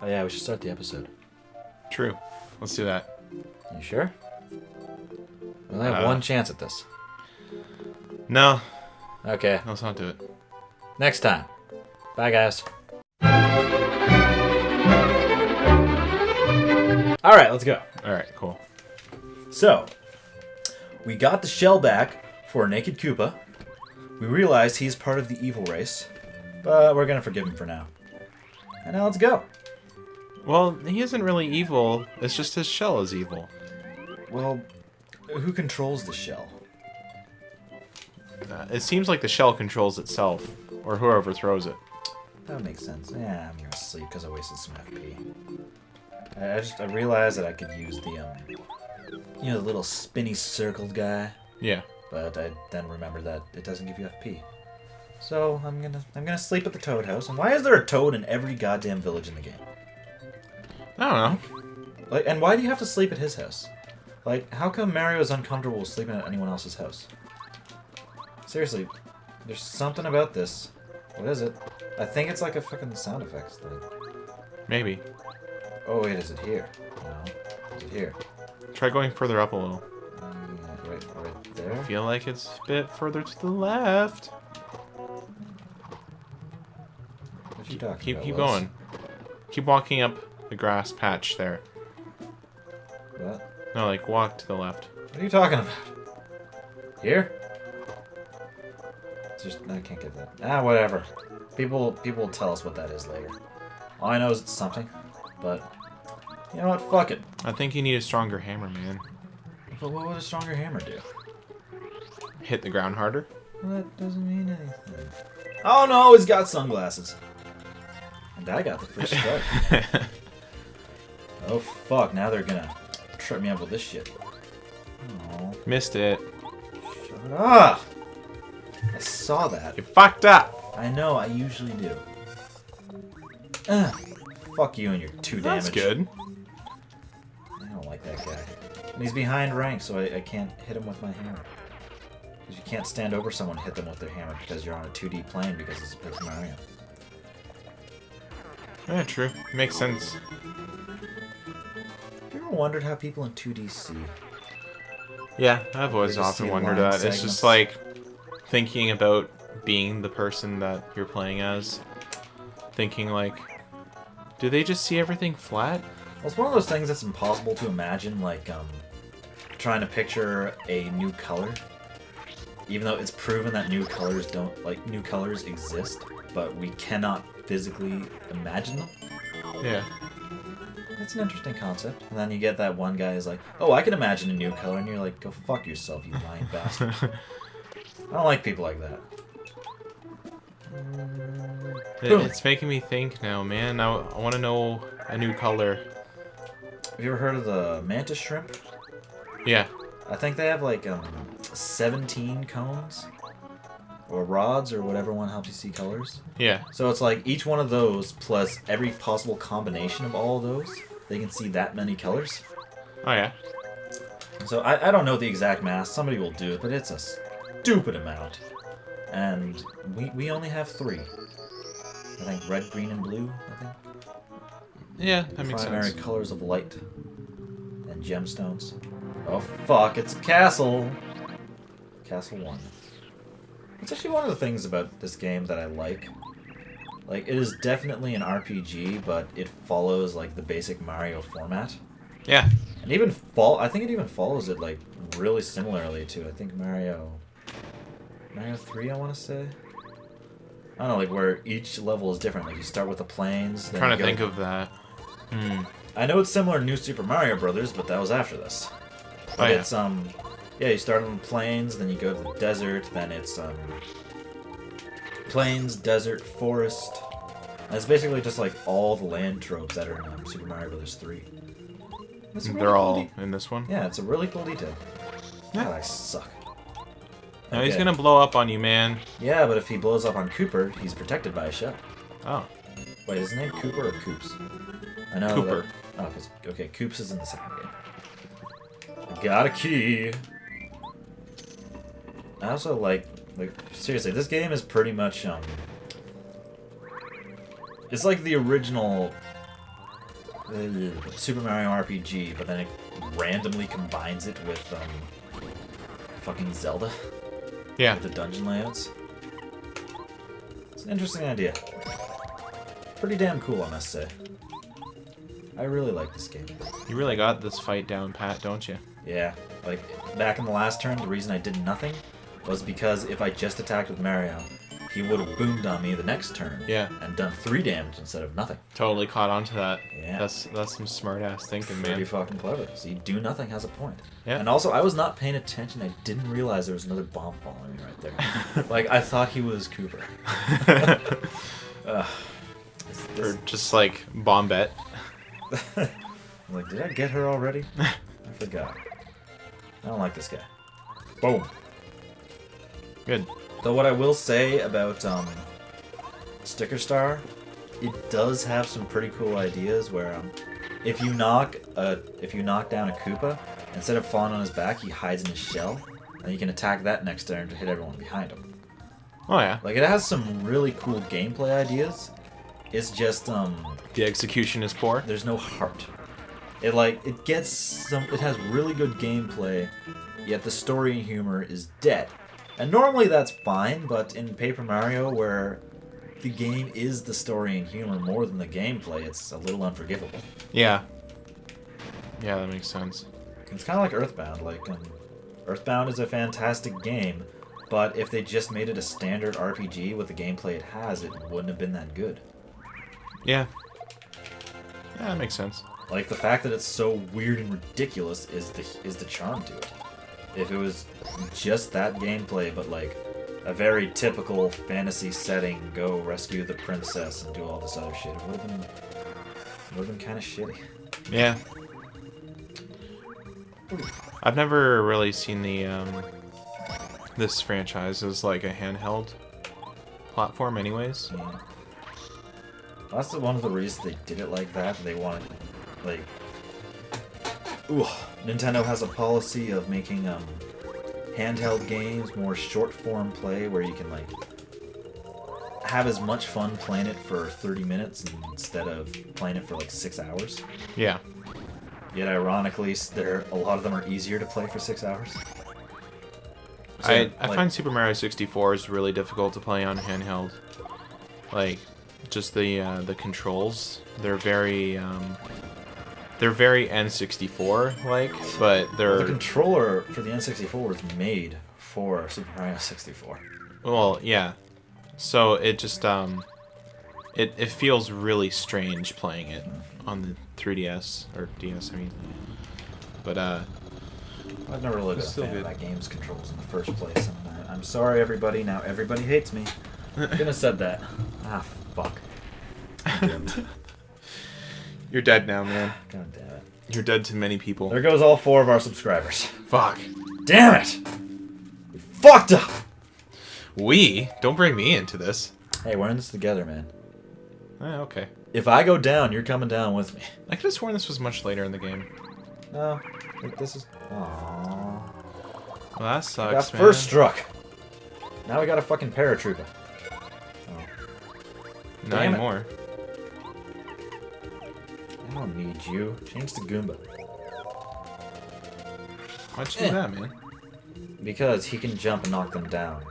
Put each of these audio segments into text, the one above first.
Oh yeah, we should start the episode. True. Let's do that. You sure? We only have one chance at this. No. Okay. Let's not do it. Next time. Bye, guys. All right, let's go. All right, cool. So, we got the shell back for Naked Koopa. We realized he's part of the evil race, but we're gonna forgive him for now. And now let's go. Well, he isn't really evil. It's just his shell is evil. Well, who controls the shell? It seems like the shell controls itself, or whoever throws it. That makes sense. Yeah, I'm gonna sleep because I wasted some FP. I realized that I could use the the little spinny circled guy. Yeah. But I then remembered that it doesn't give you FP. So I'm gonna sleep at the Toad House. And why is there a toad in every goddamn village in the game? I don't know. Like, and why do you have to sleep at his house? Like, how come Mario's uncomfortable sleeping at anyone else's house? Seriously, there's something about this. What is it? I think it's like a fucking sound effects thing. Maybe. Oh wait, is it here? No. Is it here? Try going further up a little. Right there. I feel like it's a bit further to the left. What you talking about? Keep going. Keep walking up the grass patch there. What? No, like walk to the left. What are you talking about? Here? I can't get that. Ah, whatever. People will tell us what that is later. All I know is it's something. But you know what? Fuck it. I think you need a stronger hammer, man. But what would a stronger hammer do? Hit the ground harder. Well, that doesn't mean anything. Oh no, he's got sunglasses. And I got the first strike. Oh fuck, now they're gonna trip me up with this shit. Oh. Missed it. Shut up! I saw that. You fucked up. I know, I usually do. Fuck you and your 2 damage. That's good. I don't like that guy. And he's behind rank, so I can't hit him with my hammer. Because you can't stand over someone and hit them with their hammer because you're on a 2D plane because it's Super Mario. Yeah, true. Makes sense. Have you ever wondered how people in 2D see? Yeah, I've always They just often see wondered line that. It's just segments. like thinking about being the person that you're playing as. Thinking like, do they just see everything flat? Well, it's one of those things that's impossible to imagine, like, trying to picture a new color. Even though it's proven that new colors exist, but we cannot physically imagine them. Yeah. It's an interesting concept. And then you get that one guy who's like, oh, I can imagine a new color, and you're like, go fuck yourself, you lying bastard. I don't like people like that. It's making me think now, man. I want to know a new color. Have you ever heard of the mantis shrimp? Yeah. I think they have like 17 cones or rods or whatever one helps you see colors. Yeah. So it's like each one of those plus every possible combination of all of those, they can see that many colors. Oh, yeah. So I don't know the exact math. Somebody will do it, but it's a stupid amount. And we only have 3. I think red, green, and blue, I think. Yeah, that makes Primary sense. colors of light and gemstones. Oh fuck, it's a castle! Castle 1. It's actually one of the things about this game that I like. Like, it is definitely an RPG, but it follows, like, the basic Mario format. Yeah. And even I think it even follows it, like, really similarly to, I think, Mario 3, I want to say? I don't know, like, where each level is different. Like, you start with the plains, I'm then trying you to go... think of that. I know it's similar to New Super Mario Brothers, but that was after this. Oh, But yeah. it's, yeah, you start on the plains, then you go to the desert, then it's, plains, desert, forest. And it's basically just, like, all the land tropes that are in Super Mario Brothers 3. It's a really They're cool all in this one? Yeah, it's a really cool detail. Yeah. God, I suck. No, he's Okay. gonna blow up on you, man. Yeah, but if he blows up on Cooper, he's protected by a shell. Oh. Wait, is his name Cooper or Coops? I know Cooper. That, okay, Coops is in the second game. I got a key. I also like seriously, this game is pretty much it's like the original Super Mario RPG, but then it randomly combines it with fucking Zelda. Yeah. With the dungeon layouts. It's an interesting idea. Pretty damn cool, I must say. I really like this game. You really got this fight down pat, don't you? Yeah, like, back in the last turn, the reason I did nothing was because if I just attacked with Mario, he would have boomed on me the next turn. Yeah. And done 3 damage instead of nothing. Totally caught on to that. Yeah. That's some smart ass thinking, man. Pretty fucking clever. See, do nothing has a point. Yeah. And also, I was not paying attention. I didn't realize there was another bomb following me right there. Like, I thought he was Cooper. Or just like Bombette. I'm like, did I get her already? I forgot. I don't like this guy. Boom. Good. Though what I will say about Sticker Star, it does have some pretty cool ideas where if you knock down a Koopa, instead of falling on his back, he hides in his shell, and you can attack that next turn to hit everyone behind him. Oh yeah. Like, it has some really cool gameplay ideas. It's just the execution is poor. there's no heart. It has really good gameplay, yet the story and humor is dead. And normally that's fine, but in Paper Mario, where the game is the story and humor more than the gameplay, it's a little unforgivable. Yeah. Yeah, that makes sense. It's kind of like Earthbound. Like, Earthbound is a fantastic game, but if they just made it a standard RPG with the gameplay it has, it wouldn't have been that good. Yeah. Yeah, that makes sense. Like, the fact that it's so weird and ridiculous is the charm to it. If it was just that gameplay, but like a very typical fantasy setting, go rescue the princess and do all this other shit, it would have been kind of shitty. Yeah. I've never really seen the this franchise as like a handheld platform, anyways. Yeah. That's one of the reasons they did it like that. They wanted, like, Nintendo has a policy of making handheld games more short form play, where you can like have as much fun playing it for 30 minutes instead of playing it for like 6 hours. Yeah. Yet ironically, a lot of them are easier to play for 6 hours. So, I find Super Mario 64 is really difficult to play on handheld. Like, just the controls, they're very N64 like, but they're the controller for the N64 was made for Super Mario 64. Well, yeah. So it just it feels really strange playing it on the 3DS or DS, I mean. But I've never really been a still fan good. of that game's controls in the first place. I'm sorry, everybody. Now everybody hates me. I couldn't have said that. Ah, fuck. You're dead now, man. God damn it. You're dead to many people. There goes all 4 of our subscribers. Fuck. Damn it! We fucked up! Don't bring me into this. Hey, we're in this together, man. Okay. If I go down, you're coming down with me. I could have sworn this was much later in the game. No, this is... Aww. Well, that sucks, Got man. first struck. Now we got a fucking paratrooper. Oh. Not Damn it. anymore. I don't need you. Change to Goomba. Why'd you do that, man? Because he can jump and knock them down.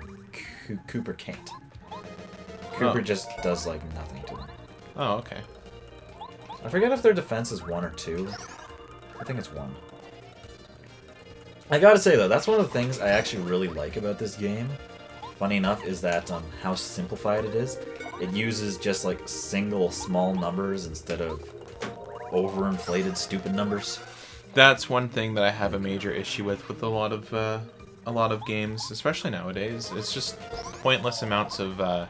Cooper can't. Cooper just does, like, nothing to them. Oh, okay. I forget if their defense is 1 or 2. I think it's 1. I gotta say, though, that's one of the things I actually really like about this game. Funny enough, is that how simplified it is. It uses just, like, single small numbers instead of overinflated stupid numbers. That's one thing that I have a major issue with a lot of games, especially nowadays. It's just pointless amounts of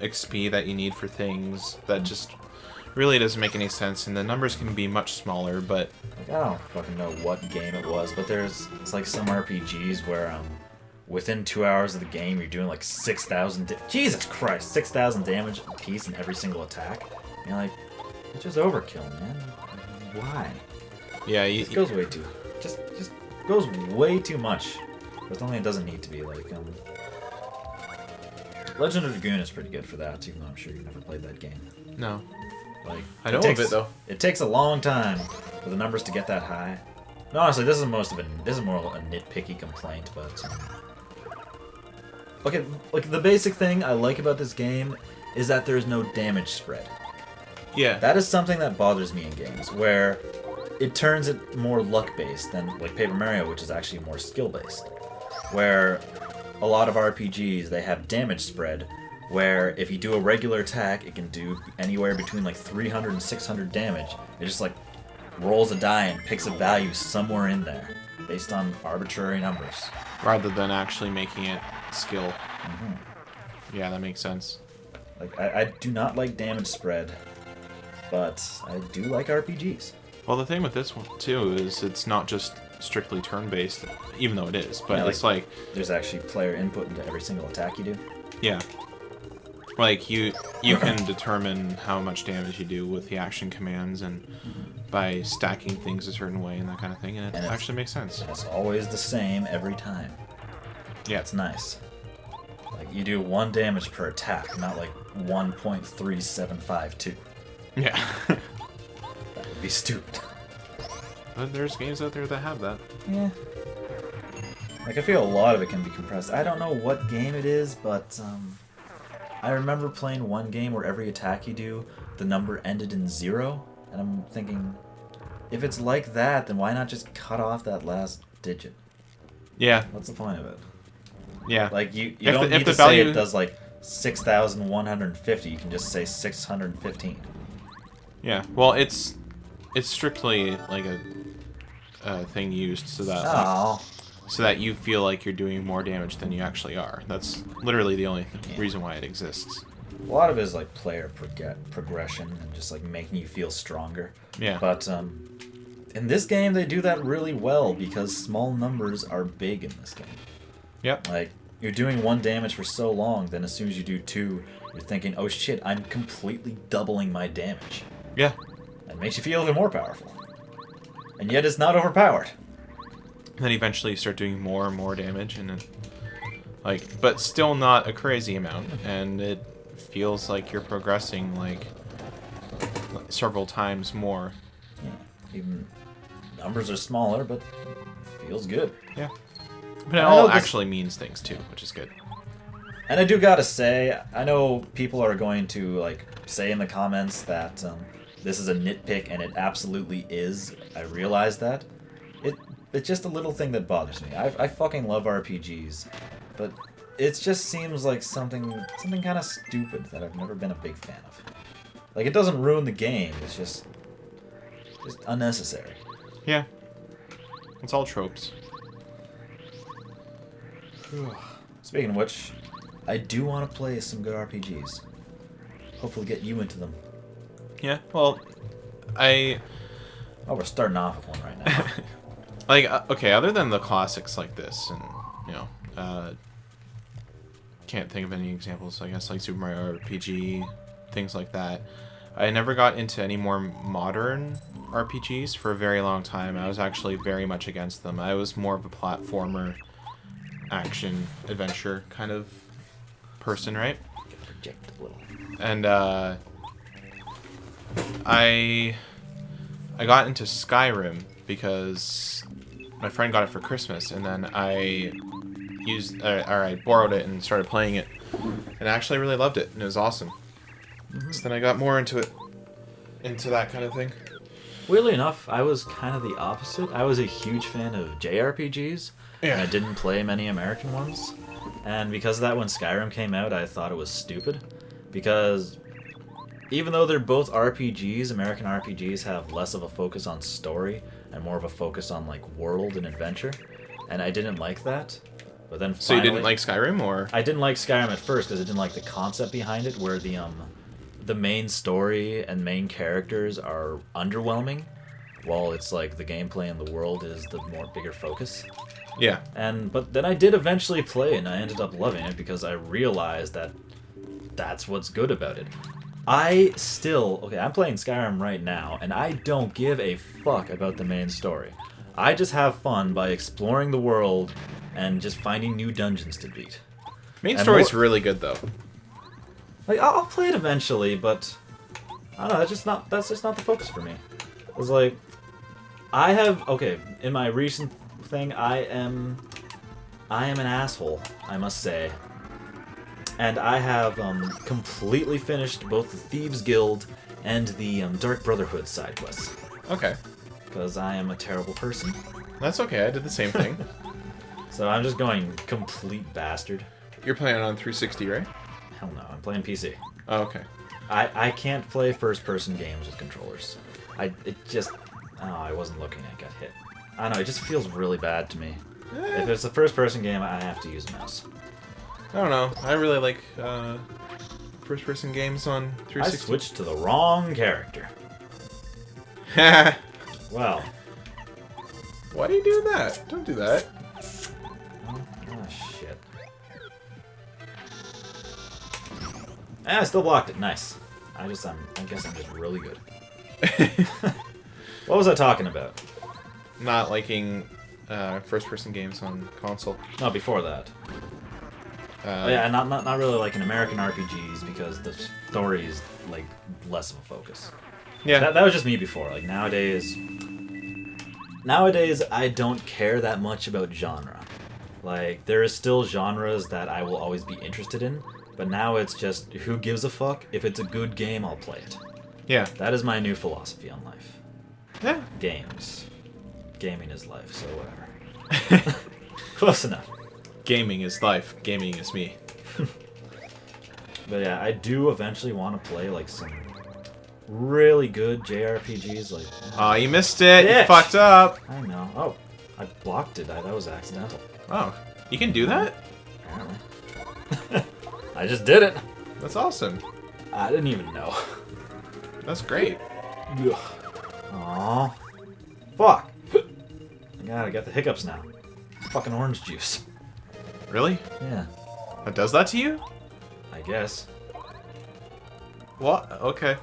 XP that you need for things that just really doesn't make any sense, and the numbers can be much smaller, but... Like, I don't fucking know what game it was, but it's like some RPGs where within 2 hours of the game you're doing like 6,000 Jesus Christ, 6,000 damage a piece in every single attack. And you're like, it's just overkill, man. Why? Yeah, It goes way too... Just goes way too much. But something it doesn't need to be, like, Legend of Dragoon is pretty good for that, even though I'm sure you've never played that game. No. Like I know of it though. It takes a long time for the numbers to get that high. No, honestly, this is more a nitpicky complaint, but okay, like the basic thing I like about this game is that there's no damage spread. Yeah. That is something that bothers me in games, where it turns it more luck-based than like Paper Mario, which is actually more skill-based. Where a lot of RPGs, they have damage spread, where if you do a regular attack, it can do anywhere between like 300 and 600 damage. It just like rolls a die and picks a value somewhere in there, based on arbitrary numbers. Rather than actually making it skill. Yeah, that makes sense. Like I do not like damage spread, but I do like RPGs. Well, the thing with this one too is it's not just strictly turn-based, even though it is, but Yeah, it's like there's actually player input into every single attack you do. yeah, like you can determine how much damage you do with the action commands and by stacking things a certain way and that kind of thing, and it actually makes sense. It's always the same every time. Yeah, It's nice. Like you do 1 damage per attack, not like 1.3752. yeah. That would be stupid. But there's games out there that have that. Yeah. Like I feel a lot of it can be compressed. I don't know what game it is, but I remember playing one game where every attack you do, the number ended in 0, and I'm thinking, if it's like that, then why not just cut off that last digit? Yeah, What's the point of it? yeah. Like you If don't the need to value- say it does like 6,150. You can just say 615. Yeah, well, it's strictly like a thing used so that Oh. so that you feel like you're doing more damage than you actually are. That's literally the only reason why it exists. A lot of it is like player progression and just like making you feel stronger. Yeah. But in this game, they do that really well because small numbers are big in this game. Yep. Like, you're doing 1 damage for so long, then as soon as you do 2, you're thinking, oh shit, I'm completely doubling my damage. Yeah. That makes you feel even more powerful. And yet it's not overpowered. Then eventually you start doing more and more damage, and then, like, but still not a crazy amount, and it feels like you're progressing like several times more. Yeah, even numbers are smaller, but feels good. Yeah. But it I all know this- actually means things too, which is good. And I do gotta say, I know people are going to like say in the comments that this is a nitpick, and it absolutely is. I realize that. It's just a little thing that bothers me. I fucking love RPGs, but it just seems like something kind of stupid that I've never been a big fan of. Like, it doesn't ruin the game. It's just unnecessary. Yeah. It's all tropes. Speaking of which, I do want to play some good RPGs. Hopefully get you into them. Yeah. Well, Oh, we're starting off with one right now. like, okay, other than the classics like this, and, you know, can't think of any examples, I guess, like Super Mario RPG, things like that. I never got into any more modern RPGs for a very long time. I was actually very much against them. I was more of a platformer, action, adventure kind of person, right? Project a little. And, I got into Skyrim because my friend got it for Christmas, and then I I borrowed it and started playing it, and I actually really loved it, and it was awesome. So then I got more into that kind of thing. Weirdly enough, I was kind of the opposite. I was a huge fan of JRPGs, and I didn't play many American ones. And because of that, when Skyrim came out, I thought it was stupid. Because even though they're both RPGs, American RPGs have less of a focus on story and more of a focus on like world and adventure. And I didn't like that. But then So you finally, didn't like Skyrim, or? I didn't like Skyrim at first because I didn't like the concept behind it, where the main story and main characters are underwhelming, while it's like the gameplay and the world is the more bigger focus. Yeah. But then I did eventually play it, and I ended up loving it because I realized that that's what's good about it. I'm playing Skyrim right now, and I don't give a fuck about the main story. I just have fun by exploring the world and just finding new dungeons to beat. Main And story's more- really good, though. Like, I'll play it eventually, but I don't know. That's just not the focus for me. It was like, in my recent thing, I am an asshole, I must say. And I have completely finished both the Thieves Guild and the Dark Brotherhood side quests. Okay. Because I am a terrible person. That's okay, I did the same thing. So I'm just going complete bastard. You're playing on 360, right? Hell no, I'm playing PC. Oh, okay. I can't play first-person games with controllers. I wasn't looking, I got hit. I don't know, it just feels really bad to me. If it's a first-person game, I have to use a mouse. I don't know. I really like first-person games on 360. I switched to the wrong character. Well. Why do you do that? Don't do that. Oh, shit. I still blocked it. Nice. I guess I'm just really good. What was I talking about? Not liking first-person games on console. No, before that. Yeah, not really like an American RPGs because the story is like less of a focus. Yeah. That was just me before. Like nowadays, I don't care that much about genre. Like there is still genres that I will always be interested in, but now it's just who gives a fuck? If it's a good game, I'll play it. Yeah. That is my new philosophy on life. Yeah. Games. Gaming is life, so whatever. Close enough. Gaming is life. Gaming is me. But yeah, I do eventually want to play like some really good JRPGs. Like, Oh, you missed it. Bitch. You fucked up. I know. Oh, I blocked it. That was accidental. Oh, you can do that? Apparently. I just did it. That's awesome. I didn't even know. That's great. Aww. Fuck. God, I got the hiccups now. Fucking orange juice. Really? Yeah, That does that to you? I guess. What? Okay.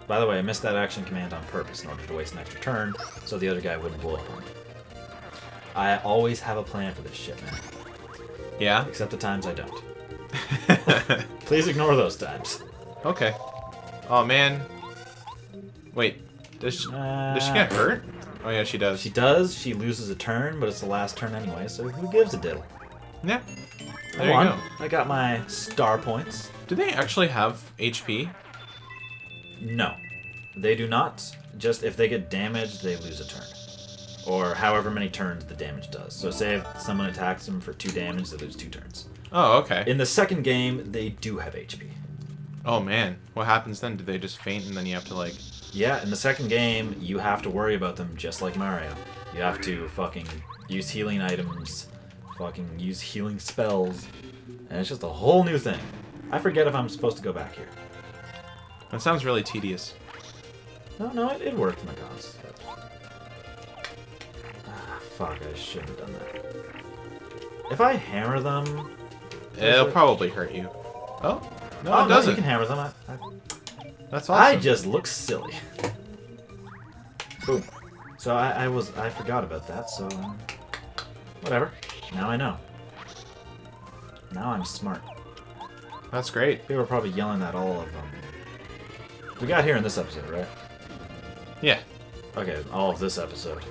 By the way, I missed that action command on purpose in order to waste an extra turn so the other guy wouldn't blow up on me. I always have a plan for this shit, man. Yeah? Except the times I don't. Please ignore those times. Okay. Oh, man. Wait. Does she get hurt? Oh, yeah, she does. She does. She loses a turn, but it's the last turn anyway, so who gives a diddle? Yeah. I There you won. go. I got my star points. Do they actually have HP? No. They do not. Just if they get damaged, they lose a turn. Or however many turns the damage does. So say if someone attacks them for 2 damage, they lose 2 turns. Oh, okay. In the second game, they do have HP. Oh, man. What happens then? Do they just faint and then you have to, like... Yeah, in the second game, you have to worry about them just like Mario. You have to fucking use healing items, fucking use healing spells, and it's just a whole new thing. I forget if I'm supposed to go back here. That sounds really tedious. No, it worked in the cons. Fuck, I shouldn't have done that. If I hammer them... It'll probably hurt you. Oh, no, Oh, it no, doesn't. you can hammer them. That's I awesome. just look silly. Boom. So I forgot about that, so... whatever. Now I know. Now I'm smart. That's great. People are probably yelling at all of them. We got here in this episode, right? Yeah. Okay, all of this episode.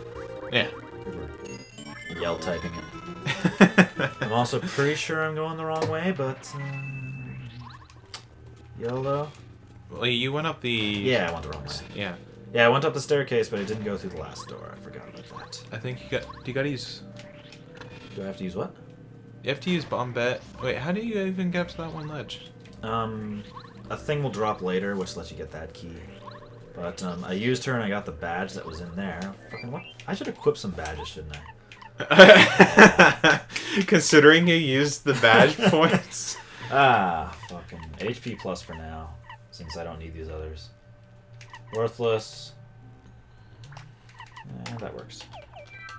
Yeah. We were yell typing it. I'm also pretty sure I'm going the wrong way, but... YOLO? Well, you went up the... Yeah, I went the wrong way. Yeah. Yeah, I went up the staircase, but I didn't go through the last door. I forgot about that. I think you gotta use... Do I have to use what? You have to use Bombette. Wait, how do you even get up to that one ledge? A thing will drop later, which lets you get that key. But, I used her and I got the badge that was in there. Fucking what? I should equip some badges, shouldn't I? Considering you used the badge points. Fucking HP plus for now, since I don't need these others. Worthless. That works.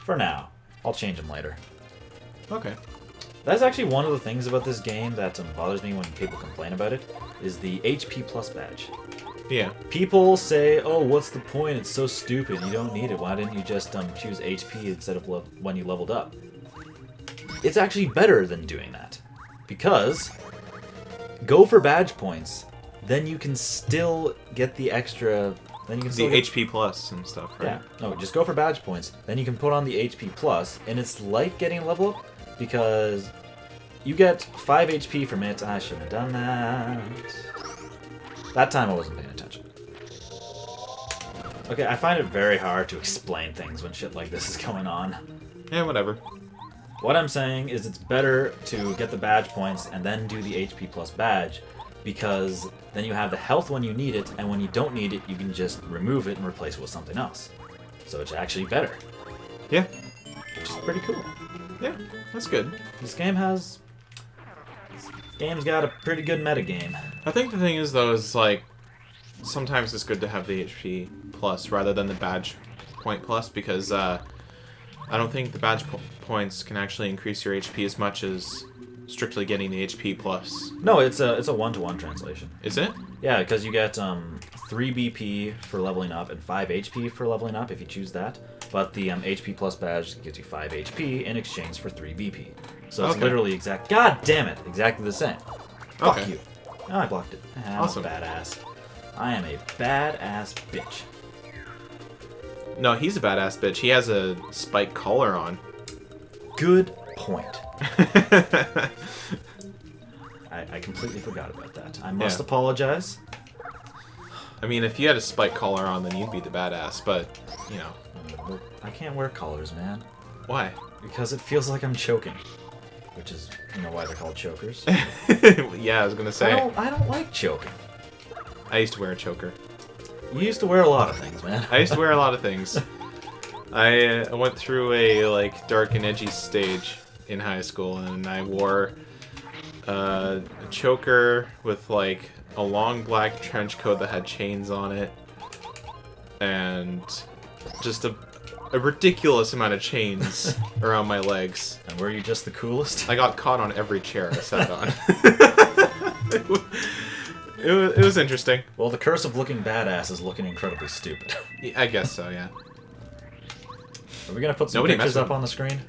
For now. I'll change them later. Okay. That's actually one of the things about this game that bothers me when people complain about it, is the HP plus badge. Yeah. People say, oh, what's the point? It's so stupid. You don't need it. Why didn't you just choose HP instead of when you leveled up? It's actually better than doing that. Because go for badge points then you can still get the extra. Then you can still The get, HP plus and stuff, right? Yeah. No, just go for badge points. Then you can put on the HP plus, and it's like getting a level up because you get 5 HP from it. I shouldn't have done that. That time I wasn't paying attention. Okay, I find it very hard to explain things when shit like this is going on. Yeah, whatever. What I'm saying is it's better to get the badge points and then do the HP plus badge, because then you have the health when you need it, and when you don't need it, you can just remove it and replace it with something else. So it's actually better. Yeah. Which is pretty cool. Yeah, that's good. This game's got a pretty good metagame. I think the thing is, though, is like sometimes it's good to have the HP plus rather than the badge point plus, because I don't think the badge points can actually increase your HP as much as strictly getting the HP plus. No, it's a one-to-one translation. Is it? Yeah, because you get 3 BP for leveling up and 5 HP for leveling up if you choose that. But the HP plus badge gives you 5 HP in exchange for 3 BP. So it's literally God damn it, exactly the same. Fuck you. Oh, I blocked it. I'm Awesome. a badass. I am a badass bitch. No, he's a badass bitch. He has a spike collar on. Good point. I completely forgot about that. I must apologize. I mean, if you had a spike collar on, then you'd be the badass, but, you know. Well, I can't wear collars, man. Why? Because it feels like I'm choking. Which is, why they're called chokers. Yeah, I was gonna say. I don't like choking. I used to wear a choker. You used to wear a lot of things, man. I used to wear a lot of things. I went through a dark and edgy stage in high school, and I wore a choker with a long black trench coat that had chains on it, and just a ridiculous amount of chains around my legs. And were you just the coolest? I got caught on every chair I sat on. It was interesting. Well, the curse of looking badass is looking incredibly stupid. I guess so, yeah. Are we gonna put some Nobody pictures messed up on the screen?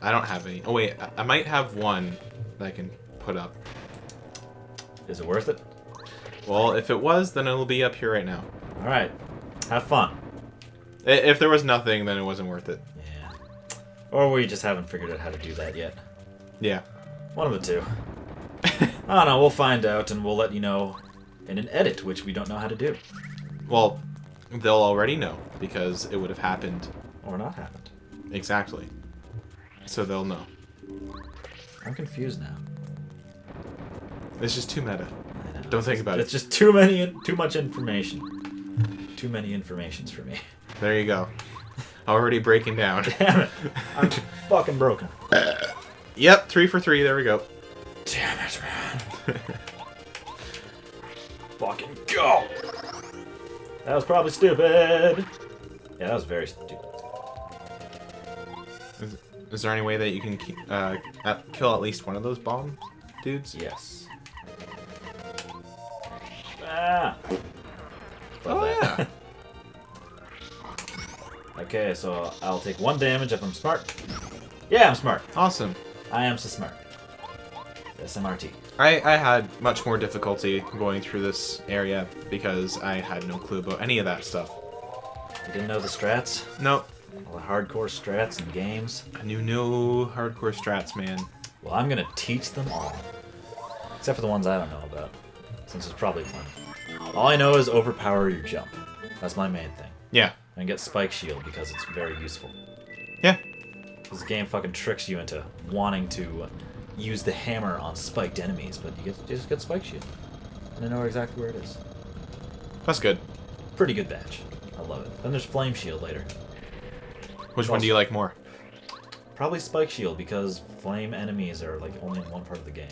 I don't have any. Oh wait, I might have one that I can put up. Is it worth it? Well, if it was, then it'll be up here right now. Alright. Have fun. If there was nothing, then it wasn't worth it. Yeah. Or we just haven't figured out how to do that yet. Yeah. One of the two. I don't know, we'll find out and we'll let you know in an edit, which we don't know how to do. Well, they'll already know, because it would have happened. Or not happened. Exactly. So they'll know. I'm confused now. It's just too meta. I know. Don't think about It's it. just too much information. Too many informations for me. There you go. Already breaking down. Damn it. I'm fucking broken. Yep, 3 for 3, there we go. Damn it, man. Fucking go! That was probably stupid. Yeah, that was very stupid. Is there any way that you can kill at least one of those bomb dudes? Yes. Ah! Oh, yeah. Okay, so I'll take 1 damage if I'm smart. Yeah, I'm smart. Awesome. I am so smart. SMRT. I had much more difficulty going through this area because I had no clue about any of that stuff. You didn't know the strats? Nope. All the hardcore strats and games? I knew no hardcore strats, man. Well, I'm gonna teach them all. Except for the ones I don't know about, since it's probably plenty. All I know is overpower your jump. That's my main thing. Yeah. And get Spike Shield because it's very useful. Yeah. This game fucking tricks you into wanting to use the hammer on spiked enemies, but you just get Spike Shield. And I know exactly where it is. That's good. Pretty good badge. I love it. Then there's Flame Shield later. Which one do you like more? Probably Spike Shield, because flame enemies are only in one part of the game.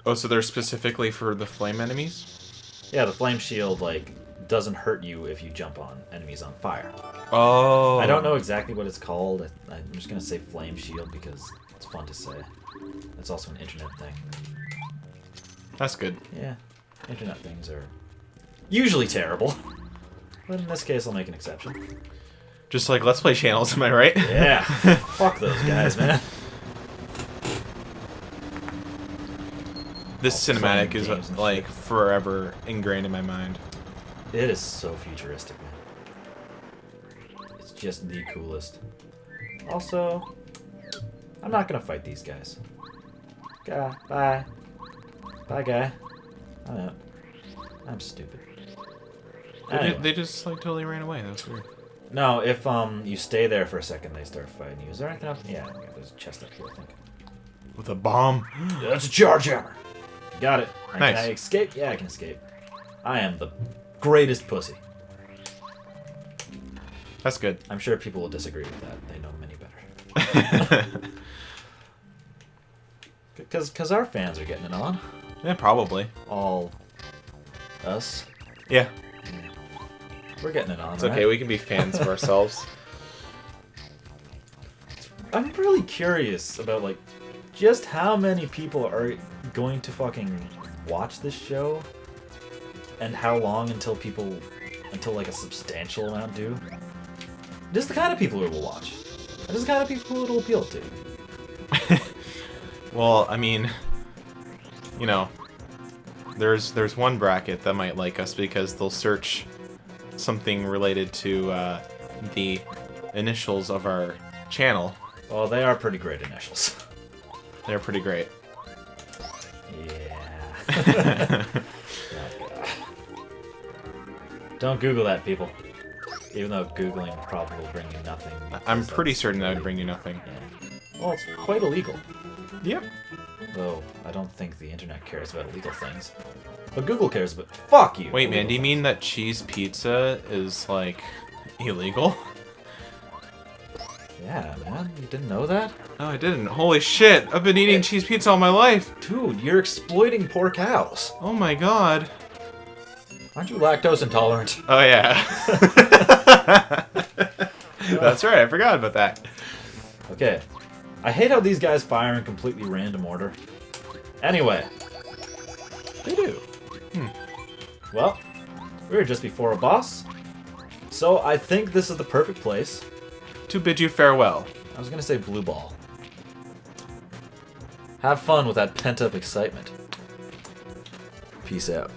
Oh, so they're specifically for the flame enemies? Yeah, the Flame Shield, doesn't hurt you if you jump on enemies on fire. Oh. I don't know exactly what it's called. I'm just gonna say Flame Shield because it's fun to say. It's also an internet thing. That's good. Yeah, internet things are usually terrible. But in this case, I'll make an exception. Just like Let's Play channels, am I right? Yeah. Fuck those guys, man. This playing cinematic is games and like shit. forever ingrained in my mind. It is so futuristic, man. It's just the coolest. Also, I'm not gonna fight these guys. Bye. Bye, guy. I'm out. I'm stupid. Anyway. They just like totally ran away. That was weird. No, if you stay there for a second, they start fighting you. Is there anything up? Yeah, there's a chest up here, I think. With a bomb. Yeah, that's a charge hammer. Got it. Nice. Can I escape? Yeah, I can escape. I am the greatest pussy. That's good. I'm sure people will disagree with that. They know many better. Because our fans are getting it on. Yeah, probably. All us. Yeah. We're getting it on, It's okay. We can be fans of ourselves. I'm really curious about, like, just how many people are going to fucking watch this show, and how long until like a substantial amount do. Just the kind of people who will watch. And just the kind of people who it'll appeal to. Well, I mean, you know, there's one bracket that might like us because they'll search something related to the initials of our channel. Well, they are pretty great initials. They're pretty great. Yeah. Don't Google that, people. Even though Googling probably will bring you nothing. I'm because pretty that's certain that would illegal. bring you nothing. Yeah. Well, it's quite illegal. Yep. Though, I don't think the internet cares about illegal things. But Google cares about... Fuck you! Wait, man, do you illegal mean that cheese pizza is, like, illegal? things. Yeah, man. You didn't know that? No, I didn't. Holy shit, I've been eating cheese pizza all my life. Dude, you're exploiting poor cows. Oh my god. Aren't you lactose intolerant? Oh, yeah. That's right, I forgot about that. Okay. I hate how these guys fire in completely random order. Anyway. They do. Well, we were just before a boss. So I think this is the perfect place. To bid you farewell. I was gonna say blue ball. Have fun with that pent-up excitement. Peace out.